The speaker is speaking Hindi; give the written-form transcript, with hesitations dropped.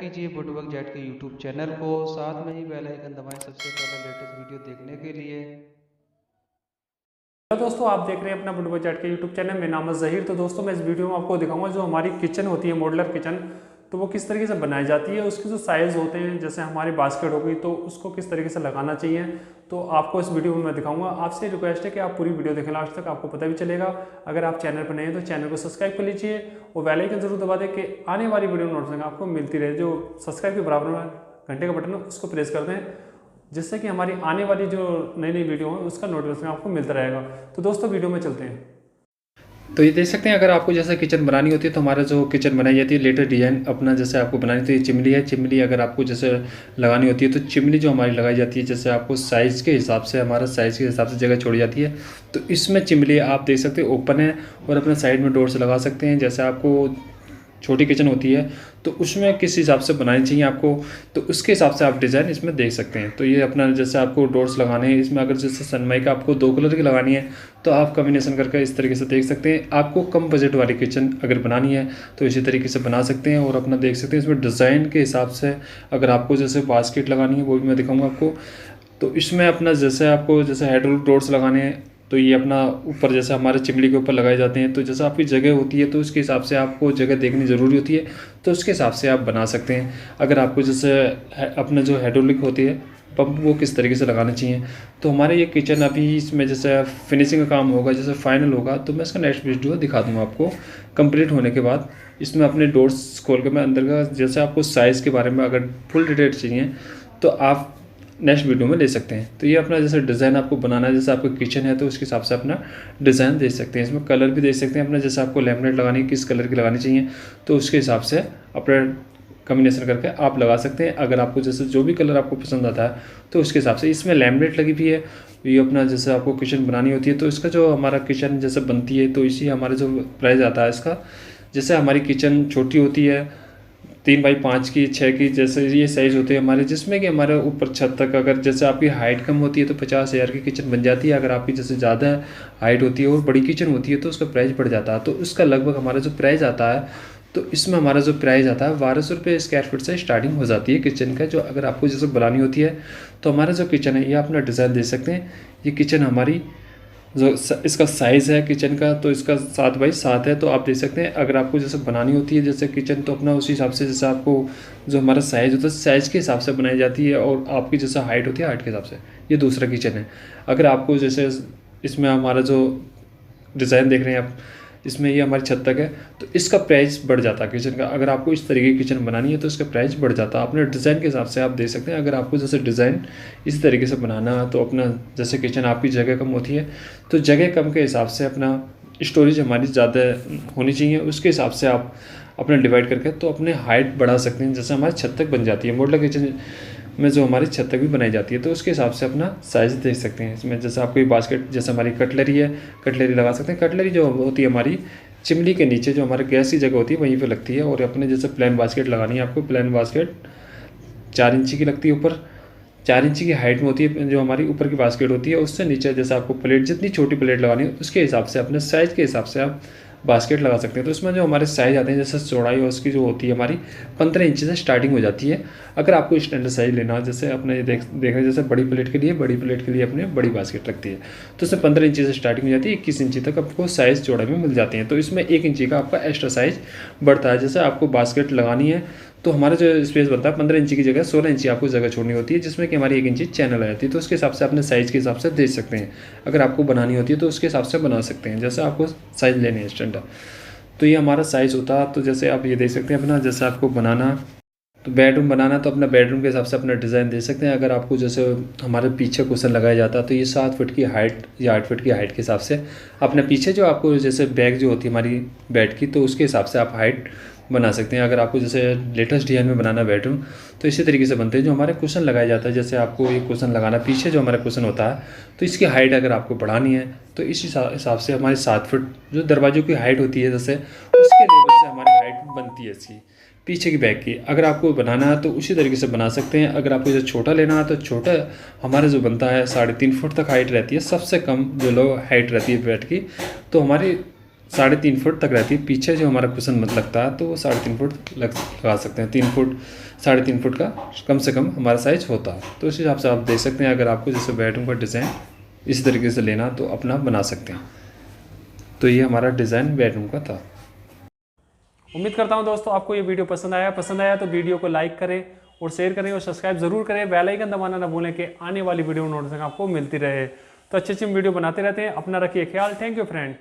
कीजिए बुटबक जेट के यूट्यूब चैनल को, साथ में ही बेल आइकन दबाएं सबसे पहले लेटेस्ट वीडियो देखने के लिए। तो दोस्तों आप देख रहे हैं अपना बुटबक जेट के यूट्यूब चैनल। मेरा नाम है ज़हीर। तो दोस्तों मैं इस वीडियो में आपको दिखाऊंगा जो हमारी किचन होती है, मॉड्यूलर किचन, तो वो किस तरीके से बनाई जाती है, उसके जो साइज़ होते हैं, जैसे हमारी बास्केट हो गई तो उसको किस तरीके से लगाना चाहिए, तो आपको इस वीडियो में मैं दिखाऊंगा। आपसे रिक्वेस्ट है कि आप पूरी वीडियो देखें लास्ट तक, आपको पता भी चलेगा। अगर आप चैनल पर नए हैं तो चैनल को सब्सक्राइब कर लीजिए और बेल आइकन जरूर दबा दें कि आने वाली वीडियो नोटिफिकेशन आपको मिलती रहे। जो सब्सक्राइब के बराबर में घंटे का बटन है उसको प्रेस कर दें, जिससे कि हमारी आने वाली जो नई नई वीडियो है उसका नोटिफिकेशन आपको मिलता रहेगा। तो दोस्तों वीडियो में चलते हैं। तो ये देख सकते हैं, अगर आपको जैसे किचन बनानी होती है तो हमारा जो किचन बनाई जाती है लेटेस्ट डिजाइन अपना जैसे आपको बनानी तो ये चिमनी है। चिमनी अगर आपको जैसे लगानी होती है तो चिमनी जो हमारी लगाई जाती है, जैसे आपको साइज़ के हिसाब से, हमारा साइज़ के हिसाब से जगह छोड़ी जाती है। तो इसमें चिमनी आप देख सकते हैं ओपन है और अपने साइड में डोर्स लगा सकते हैं। जैसे आपको छोटी किचन होती है तो उसमें किस हिसाब से बनानी चाहिए आपको, तो उसके हिसाब से आप डिज़ाइन इसमें देख सकते हैं। तो ये अपना जैसे आपको डोर्स लगाने हैं, इसमें अगर जैसे सनमाइका आपको 2 कलर की लगानी है तो आप कॉम्बिनेशन करके इस तरीके से देख सकते हैं। आपको कम बजट वाली किचन अगर बनानी है तो इसी तरीके से बना सकते हैं और अपना देख सकते हैं। इसमें डिज़ाइन के हिसाब से अगर आपको जैसे बास्केट लगानी है वो भी मैं दिखाऊँगा आपको। तो इसमें अपना जैसे आपको जैसे हाइड्रोलिक डोर्स लगाने हैं तो ये अपना ऊपर जैसे हमारे चिमनी के ऊपर लगाए जाते हैं। तो जैसे आपकी जगह होती है तो उसके हिसाब से आपको जगह देखनी ज़रूरी होती है, तो उसके हिसाब से आप बना सकते हैं। अगर आपको जैसे अपने जो हाइड्रोलिक होती है पंप वो किस तरीके से लगाना चाहिए, तो हमारे ये किचन अभी इसमें जैसे फिनिशिंग का काम होगा, जैसे फाइनल होगा तो मैं इसका नेक्स्ट वीडियो दिखा दूँगा आपको कंप्लीट होने के बाद। इसमें अपने डोर्स खोल के मैं अंदर का जैसे आपको साइज़ के बारे में अगर फुल डिटेल चाहिए तो आप नेक्स्ट वीडियो में ले सकते हैं। तो ये अपना जैसे डिज़ाइन आपको बनाना है, जैसे आपको किचन है तो उसके हिसाब से अपना डिज़ाइन दे सकते हैं। इसमें कलर भी दे सकते हैं अपना, जैसे आपको लैमिनेट लगानी है किस कलर की लगानी चाहिए तो उसके हिसाब से अपना कॉम्बिनेशन करके आप लगा सकते हैं। अगर आपको जैसे जो भी कलर आपको पसंद आता है तो उसके हिसाब से इसमें लैमिनेट लगी हुई है। ये अपना जैसे आपको किचन बनानी होती है तो इसका जो हमारा किचन जैसे बनती है तो इसी हमारा जो प्राइस आता है इसका, जैसे हमारी किचन छोटी होती है 3x5 की, 6 की, जैसे ये साइज़ होते हैं हमारे, जिसमें कि हमारे ऊपर छत तक अगर जैसे आपकी हाइट कम होती है तो 50,000 की किचन बन जाती है। अगर आपकी जैसे ज़्यादा हाइट होती है और बड़ी किचन होती है तो उसका प्राइस बढ़ जाता है। तो उसका लगभग हमारा जो प्राइस आता है तो इसमें हमारा जो प्राइस आता है 1200 रुपये स्क्वायर फीट से स्टार्टिंग हो जाती है किचन का। जो अगर आपको जैसे बनानी होती है तो हमारा जो किचन है ये अपना डिज़ाइन दे सकते हैं। ये किचन हमारी जो इसका साइज़ है किचन का तो इसका 7x7 है, तो आप देख सकते हैं। अगर आपको जैसे बनानी होती है जैसे किचन तो अपना उसी हिसाब से जैसे आपको जो हमारा साइज़ होता है साइज़ के हिसाब से बनाई जाती है और आपकी जैसे हाइट होती है हाइट के हिसाब से। ये दूसरा किचन है। अगर आपको जैसे इसमें हमारा जो डिज़ाइन देख रहे हैं आप, इसमें ये हमारी छत तक है तो इसका प्राइस बढ़ जाता है किचन का। अगर आपको इस तरीके की किचन बनानी है तो इसका प्राइस बढ़ जाता है। अपने डिज़ाइन के हिसाब से आप देख सकते हैं। अगर आपको जैसे डिज़ाइन इसी तरीके से बनाना है तो अपना जैसे किचन आपकी जगह कम होती है तो जगह कम के हिसाब से अपना स्टोरेज हमारी ज़्यादा होनी चाहिए, उसके हिसाब से आप अपना डिवाइड करके तो अपने हाइट बढ़ा सकते हैं। जैसे हमारी छत तक बन जाती है मॉडल किचन में, जो हमारी छत तक भी बनाई जाती है तो उसके हिसाब से अपना साइज़ देख सकते हैं। इसमें जैसे आपको बास्केट जैसे हमारी कटलरी है, कटलरी लगा सकते हैं। कटलरी जो होती है हमारी चिमनी के नीचे जो हमारे गैस की जगह होती है वहीं पे लगती है। और अपने जैसे प्लेन बास्केट लगानी है आपको, प्लेन बास्केट 4 इंची की लगती है, ऊपर 4 इंची की हाइट में होती है जो हमारी ऊपर की बास्केट होती है। उससे नीचे जैसे आपको प्लेट जितनी छोटी प्लेट लगानी है उसके हिसाब से अपने साइज़ के हिसाब से आप बास्केट लगा सकते हैं। तो इसमें जो हमारे साइज़ आते हैं जैसे चौड़ाई और उसकी जो होती है हमारी 15 इंची से स्टार्टिंग हो जाती है। अगर आपको स्टैंडर्ड साइज़ लेना हो जैसे अपने ये देख रहे हैं जैसे बड़ी प्लेट के लिए अपने बड़ी बास्केट लगती है तो इसमें 15 इंची से स्टार्टिंग हो जाती है, 21 इंची तक आपको साइज़ चौड़ाई में मिल जाते हैं। तो इसमें 1 इंची का आपका एक्स्ट्रा साइज़ बढ़ता है। जैसे आपको बास्केट लगानी है तो हमारा जो स्पेस बनता है 15 इंची की जगह 16 इंची आपको जगह छोड़नी होती है, जिसमें कि हमारी 1 इंची चैनल आ जाती है। तो उसके हिसाब से अपने साइज़ के हिसाब से देख सकते हैं। अगर आपको बनानी होती है तो उसके हिसाब से बना सकते हैं जैसे आपको साइज़ लेने हैं स्टैंडर्ड। तो ये हमारा साइज़ होता है। तो जैसे आप ये देख सकते हैं अपना, जैसे आपको बनाना तो बेडरूम बनाना तो अपना बेडरूम के हिसाब से अपना डिज़ाइन दे सकते हैं। अगर आपको जैसे हमारे पीछे कुशन लगाया जाता है तो ये 7 फीट की हाइट या 8 फीट की हाइट के हिसाब से अपने पीछे जो आपको जैसे बैग जो होती है हमारी बेड की तो उसके हिसाब से आप हाइट बना सकते हैं। अगर आपको जैसे लेटेस्ट डिज़ाइन में बनाना बेडरूम तो इसी तरीके से बनते हैं। जो हमारे कुशन लगाया जाता है जैसे आपको ये कुशन लगाना पीछे जो हमारा कुशन होता है तो इसकी हाइट अगर आपको बढ़ानी है तो इस हिसाब से हमारे 7 फीट जो दरवाज़ों की हाइट होती है जैसे उसके लेवल से हमारी हाइट बनती है इसकी पीछे की बैग की। अगर आपको बनाना है तो उसी तरीके से बना सकते हैं। अगर आपको जैसे छोटा लेना है तो छोटा हमारा जो बनता है 3.5 फुट तक हाइट रहती है, सबसे कम जो लो हाइट रहती है बेड की। तो हमारी 3.5 फुट तक रहती है। पीछे जो हमारा कुशन मत लगता है तो वो 3.5 फुट लगा सकते हैं। 3 फुट 3.5 फुट का कम से कम हमारा साइज होता है। तो इस हिसाब से आप देख सकते हैं, अगर आपको जैसे बेडरूम का डिज़ाइन इस तरीके से लेना तो अपना बना सकते हैं। तो ये हमारा डिज़ाइन बेडरूम का था। उम्मीद करता हूं दोस्तों आपको ये वीडियो पसंद आया तो वीडियो को लाइक करें और शेयर करें और सब्सक्राइब जरूर करें। बेल आइकन दबाना ना भूलें कि आने वाली वीडियो नोटिफिकेशन आपको मिलती रहे। तो अच्छी वीडियो बनाते रहते हैं। अपना रखिए ख्याल। Thank you friend.